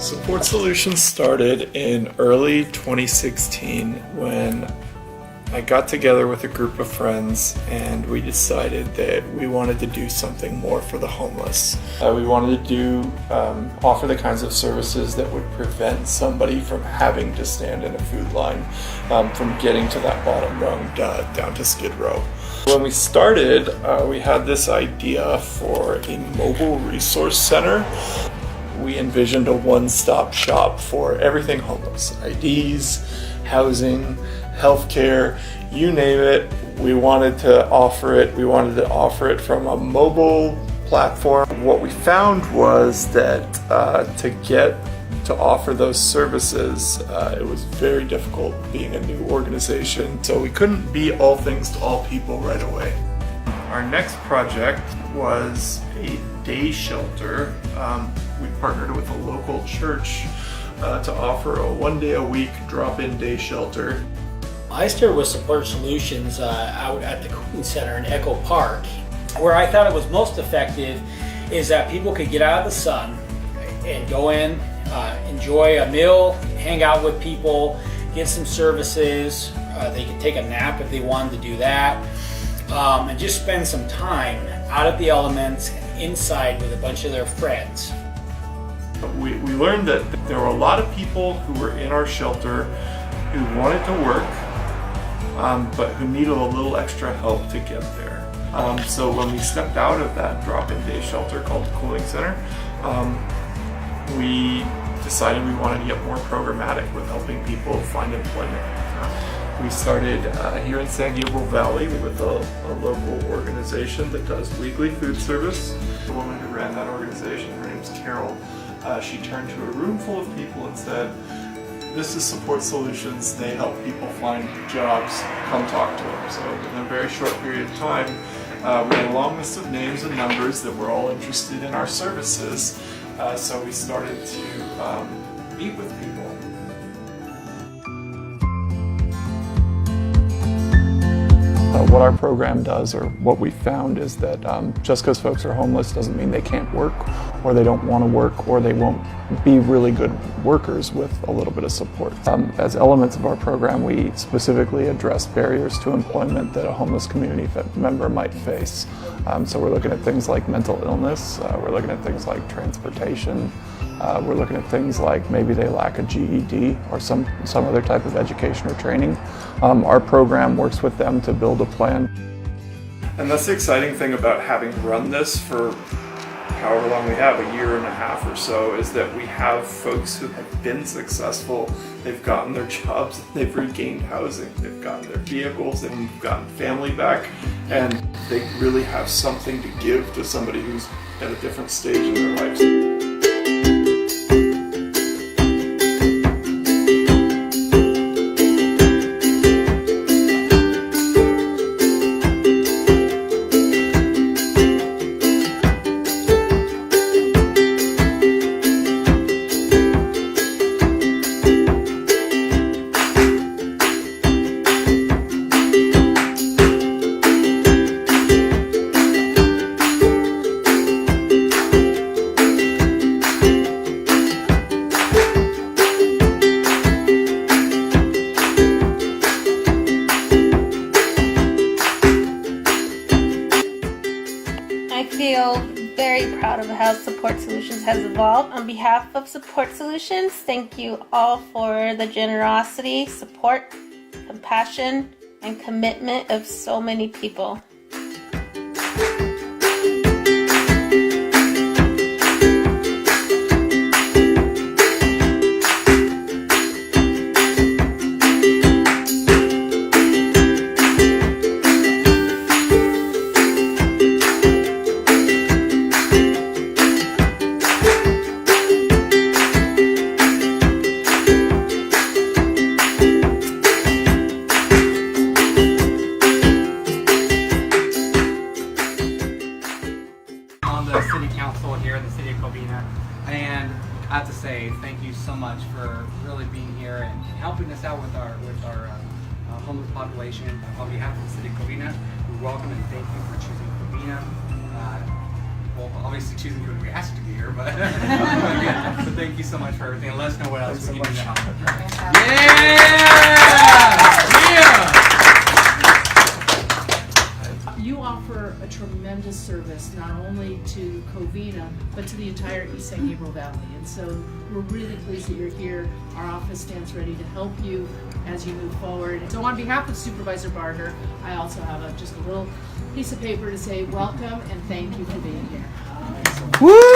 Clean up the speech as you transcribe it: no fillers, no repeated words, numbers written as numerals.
Support Solutions started in early 2016 when I got together with a group of friends and we decided that we wanted to do something more for the homeless. We wanted to offer the kinds of services that would prevent somebody from having to stand in a food line, from getting to that bottom rung down to Skid Row. When we started, we had this idea for a mobile resource center. We envisioned a one-stop shop for everything homeless: IDs, housing, healthcare, you name it. We wanted to offer it. We wanted to offer it from a mobile platform. What we found was that to offer those services, it was very difficult being a new organization. So we couldn't be all things to all people right away. Our next project was a day shelter. We partnered with a local church to offer a one-day-a-week drop-in day shelter. I started with Support Solutions out at the Cooling Center in Echo Park. Where I thought it was most effective is that people could get out of the sun and go in, enjoy a meal, hang out with people, get some services. They could take a nap if they wanted to do that, and just spend some time out of the elements inside with a bunch of their friends. We learned that there were a lot of people who were in our shelter who wanted to work, but who needed a little extra help to get there. So when we stepped out of that drop-in day shelter called the Cooling Center, we decided we wanted to get more programmatic with helping people find employment. We started here in San Gabriel Valley with a local organization that does weekly food service. The woman who ran that organization, her name's Carol, she turned to a room full of people and said, "This is Support Solutions. They help people find jobs. Come talk to them." So in a very short period of time, we had a long list of names and numbers that were all interested in our services. So we started to meet with people. What our program does, or what we found, is that just because folks are homeless doesn't mean they can't work, or they don't want to work, or they won't be really good workers with a little bit of support. As elements of our program, we specifically address barriers to employment that a homeless community member might face. So we're looking at things like mental illness, we're looking at things like transportation, we're looking at things like maybe they lack a GED or some other type of education or training. Our program works with them to build a plan. And that's the exciting thing about having run this for however long we have, a year and a half or so, is that we have folks who have been successful. They've gotten their jobs, they've regained housing, they've gotten their vehicles, they've gotten family back, and they really have something to give to somebody who's at a different stage in their lives. I feel very proud of how Support Solutions has evolved. On behalf of Support Solutions, thank you all for the generosity, support, compassion, and commitment of so many people. City Council here in the city of Covina, and I have to say thank you so much for really being here and helping us out with our homeless population. On behalf of the city of Covina, we welcome and thank you for choosing Covina. Well, obviously choosing to be asked to be here, but, again, so thank you so much for everything. And let us know what else we can do to help. You offer a tremendous service not only to Covina, but to the entire East San Gabriel Valley. And so we're really pleased that you're here. Our office stands ready to help you as you move forward. So on behalf of Supervisor Barger, I also have just a little piece of paper to say welcome and thank you for being here. Woo!